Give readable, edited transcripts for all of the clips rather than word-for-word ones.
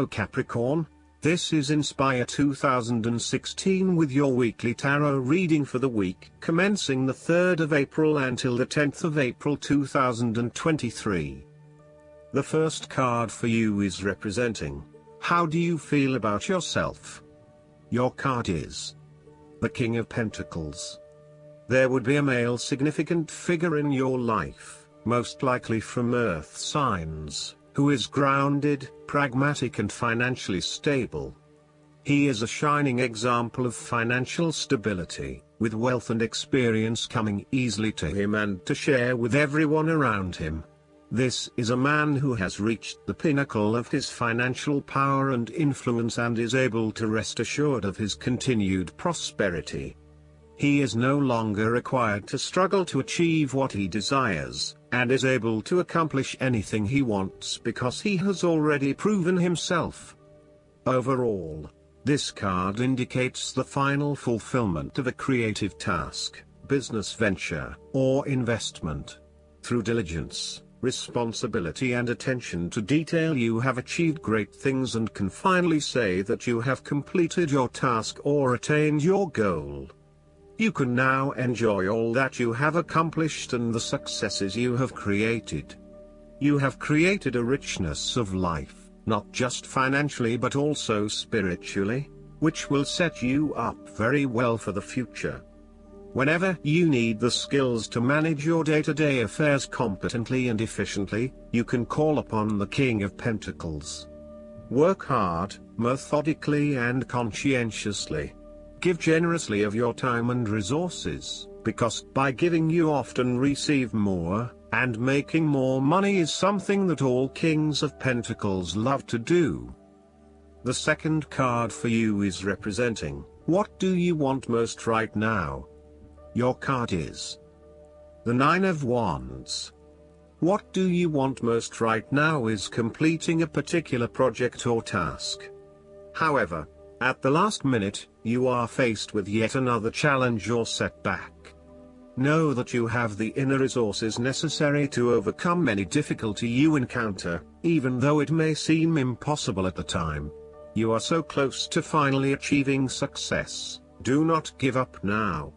Hello Capricorn, this is Inspire 2016 with your weekly tarot reading for the week commencing the 3rd of April until the 10th of April 2023. The first card for you is representing, how do you feel about yourself? Your card is the King of Pentacles. There would be a male significant figure in your life, most likely from Earth signs, who is grounded, pragmatic and financially stable. He is a shining example of financial stability, with wealth and experience coming easily to him and to share with everyone around him. This is a man who has reached the pinnacle of his financial power and influence and is able to rest assured of his continued prosperity. He is no longer required to struggle to achieve what he desires, and is able to accomplish anything he wants because he has already proven himself. Overall, this card indicates the final fulfillment of a creative task, business venture, or investment. Through diligence, responsibility and attention to detail you have achieved great things and can finally say that you have completed your task or attained your goal. You can now enjoy all that you have accomplished and the successes you have created. You have created a richness of life, not just financially but also spiritually, which will set you up very well for the future. Whenever you need the skills to manage your day-to-day affairs competently and efficiently, you can call upon the King of Pentacles. Work hard, methodically and conscientiously. Give generously of your time and resources, because by giving you often receive more, and making more money is something that all Kings of Pentacles love to do. The second card for you is representing, what do you want most right now? Your card is the Nine of Wands. What do you want most right now is completing a particular project or task. However, at the last minute, you are faced with yet another challenge or setback. Know that you have the inner resources necessary to overcome any difficulty you encounter, even though it may seem impossible at the time. You are so close to finally achieving success. Do not give up now.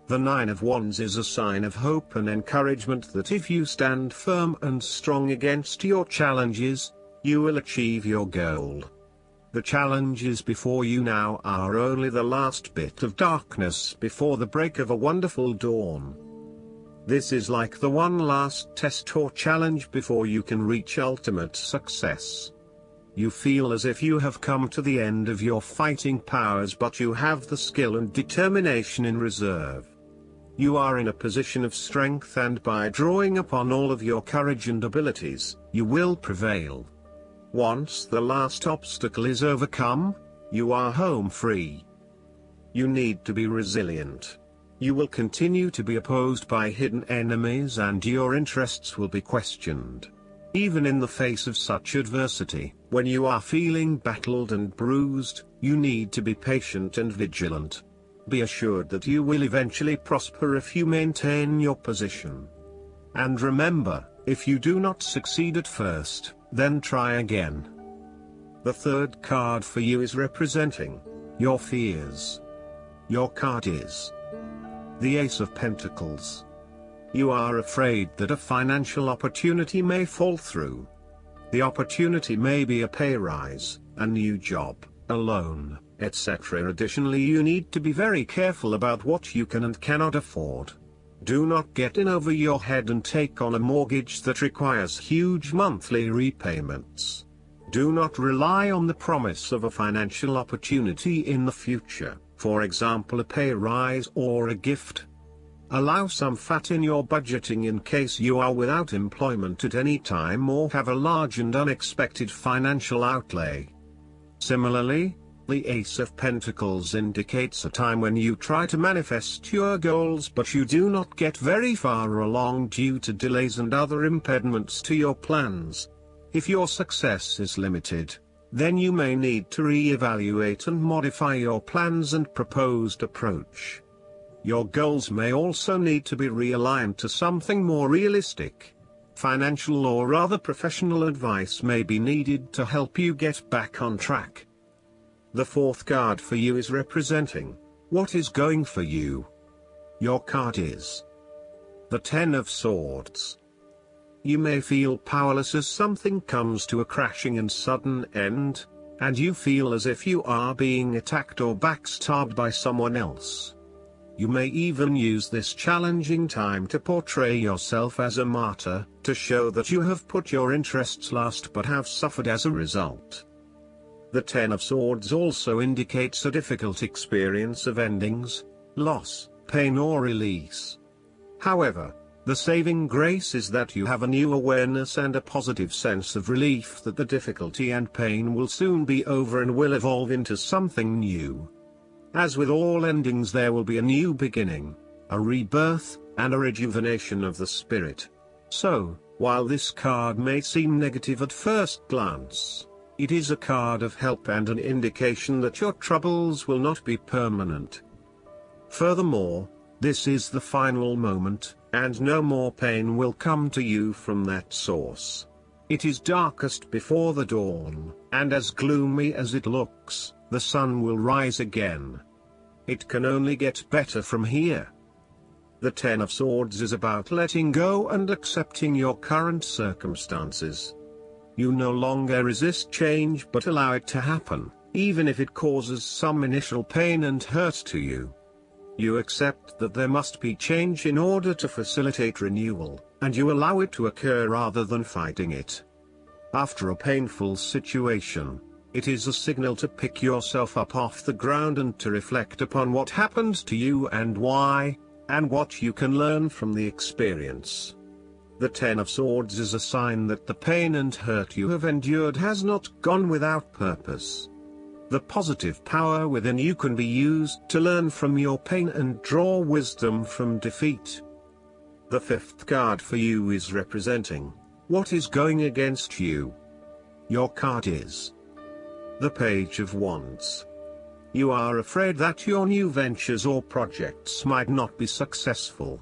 The Nine of Wands is a sign of hope and encouragement that if you stand firm and strong against your challenges, you will achieve your goal. The challenges before you now are only the last bit of darkness before the break of a wonderful dawn. This is like the one last test or challenge before you can reach ultimate success. You feel as if you have come to the end of your fighting powers, but you have the skill and determination in reserve. You are in a position of strength, and by drawing upon all of your courage and abilities, you will prevail. Once the last obstacle is overcome, you are home free. You need to be resilient. You will continue to be opposed by hidden enemies and your interests will be questioned. Even in the face of such adversity, when you are feeling battled and bruised, you need to be patient and vigilant. Be assured that you will eventually prosper if you maintain your position. And remember, if you do not succeed at first, then try again. The third card for you is representing your fears. Your card is the Ace of Pentacles. You are afraid that a financial opportunity may fall through. The opportunity may be a pay rise, a new job, a loan, etc. Additionally, you need to be very careful about what you can and cannot afford. Do not get in over your head and take on a mortgage that requires huge monthly repayments. Do not rely on the promise of a financial opportunity in the future, for example a pay rise or a gift. Allow some fat in your budgeting in case you are without employment at any time or have a large and unexpected financial outlay. Similarly, the Ace of Pentacles indicates a time when you try to manifest your goals but you do not get very far along due to delays and other impediments to your plans. If your success is limited, then you may need to re-evaluate and modify your plans and proposed approach. Your goals may also need to be realigned to something more realistic. Financial or other professional advice may be needed to help you get back on track. The fourth card for you is representing what is going for you. Your card is the Ten of Swords. You may feel powerless as something comes to a crashing and sudden end, and you feel as if you are being attacked or backstabbed by someone else. You may even use this challenging time to portray yourself as a martyr, to show that you have put your interests last but have suffered as a result. The Ten of Swords also indicates a difficult experience of endings, loss, pain or release. However, the saving grace is that you have a new awareness and a positive sense of relief that the difficulty and pain will soon be over and will evolve into something new. As with all endings, there will be a new beginning, a rebirth, and a rejuvenation of the spirit. So, while this card may seem negative at first glance, it is a card of help and an indication that your troubles will not be permanent. Furthermore, this is the final moment, and no more pain will come to you from that source. It is darkest before the dawn, and as gloomy as it looks, the sun will rise again. It can only get better from here. The Ten of Swords is about letting go and accepting your current circumstances. You no longer resist change but allow it to happen, even if it causes some initial pain and hurt to you. You accept that there must be change in order to facilitate renewal, and you allow it to occur rather than fighting it. After a painful situation, it is a signal to pick yourself up off the ground and to reflect upon what happened to you and why, and what you can learn from the experience. The Ten of Swords is a sign that the pain and hurt you have endured has not gone without purpose. The positive power within you can be used to learn from your pain and draw wisdom from defeat. The fifth card for you is representing what is going against you. Your card is the Page of Wands. You are afraid that your new ventures or projects might not be successful.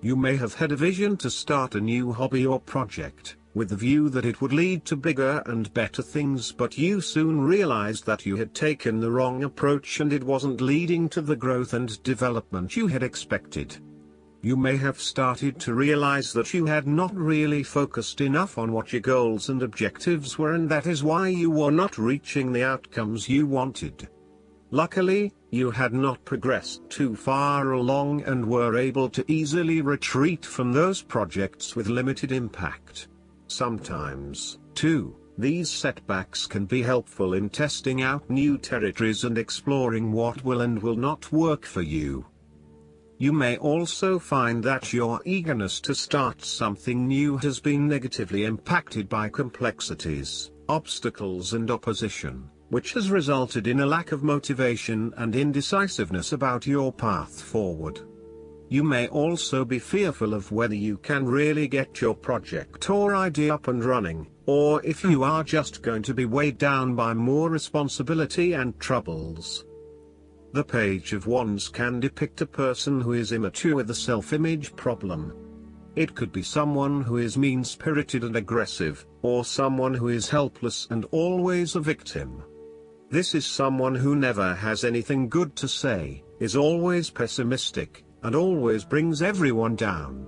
You may have had a vision to start a new hobby or project, with the view that it would lead to bigger and better things, but you soon realized that you had taken the wrong approach and it wasn't leading to the growth and development you had expected. You may have started to realize that you had not really focused enough on what your goals and objectives were, and that is why you were not reaching the outcomes you wanted. Luckily, you had not progressed too far along and were able to easily retreat from those projects with limited impact. Sometimes, too, these setbacks can be helpful in testing out new territories and exploring what will and will not work for you. You may also find that your eagerness to start something new has been negatively impacted by complexities, obstacles and opposition, which has resulted in a lack of motivation and indecisiveness about your path forward. You may also be fearful of whether you can really get your project or idea up and running, or if you are just going to be weighed down by more responsibility and troubles. The Page of Wands can depict a person who is immature with a self-image problem. It could be someone who is mean-spirited and aggressive, or someone who is helpless and always a victim. This is someone who never has anything good to say, is always pessimistic, and always brings everyone down.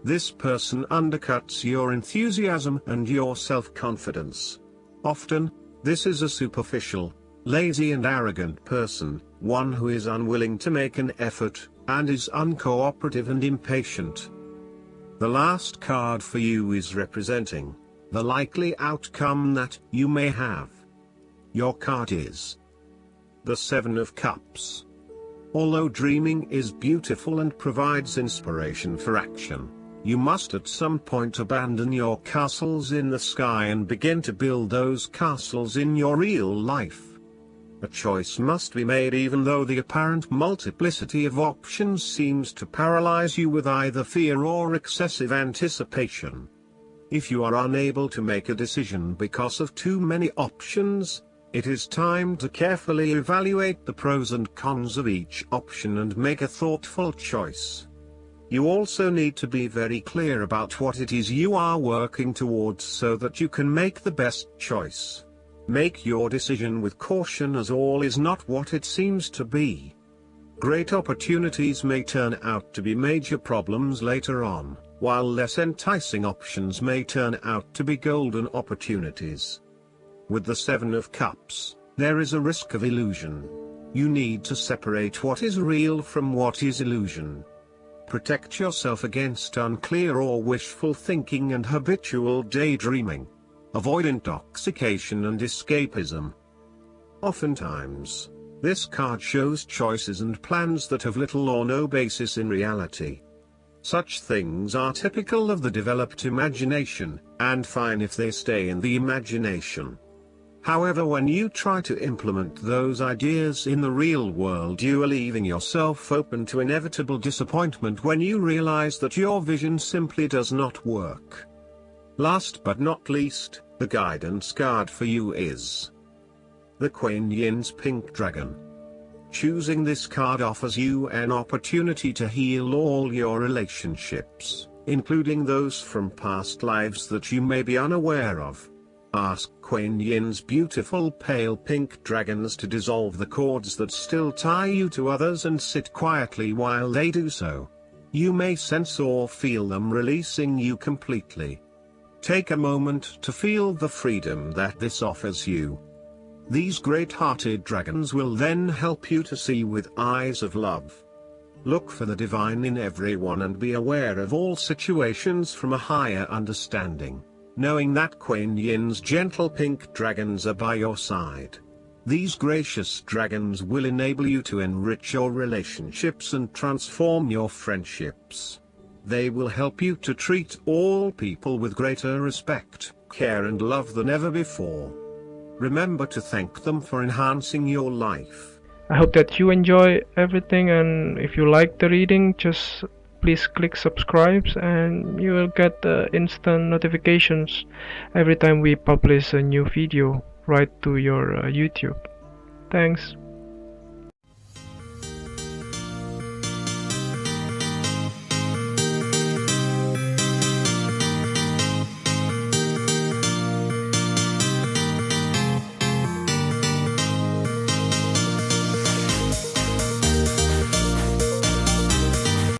This person undercuts your enthusiasm and your self-confidence. Often, this is a superficial, lazy and arrogant person, one who is unwilling to make an effort, and is uncooperative and impatient. The last card for you is representing the likely outcome that you may have. Your card is the Seven of Cups. Although dreaming is beautiful and provides inspiration for action, you must at some point abandon your castles in the sky and begin to build those castles in your real life. A choice must be made, even though the apparent multiplicity of options seems to paralyze you with either fear or excessive anticipation. If you are unable to make a decision because of too many options, it is time to carefully evaluate the pros and cons of each option and make a thoughtful choice. You also need to be very clear about what it is you are working towards so that you can make the best choice. Make your decision with caution, as all is not what it seems to be. Great opportunities may turn out to be major problems later on, while less enticing options may turn out to be golden opportunities. With the Seven of Cups, there is a risk of illusion. You need to separate what is real from what is illusion. Protect yourself against unclear or wishful thinking and habitual daydreaming. Avoid intoxication and escapism. Oftentimes, this card shows choices and plans that have little or no basis in reality. Such things are typical of the developed imagination, and fine if they stay in the imagination. However, when you try to implement those ideas in the real world, you are leaving yourself open to inevitable disappointment when you realize that your vision simply does not work. Last but not least, the guidance card for you is the Kuan Yin's Pink Dragon. Choosing this card offers you an opportunity to heal all your relationships, including those from past lives that you may be unaware of. Ask Kuan Yin's beautiful pale pink dragons to dissolve the cords that still tie you to others and sit quietly while they do so. You may sense or feel them releasing you completely. Take a moment to feel the freedom that this offers you. These great-hearted dragons will then help you to see with eyes of love. Look for the divine in everyone and be aware of all situations from a higher understanding, knowing that Kuan Yin's gentle pink dragons are by your side. These gracious dragons will enable you to enrich your relationships and transform your friendships. They will help you to treat all people with greater respect, care and love than ever before. Remember to thank them for enhancing your life. I hope that you enjoy everything, and if you like the reading, just please click subscribe and you will get instant notifications every time we publish a new video right to your YouTube. Thanks.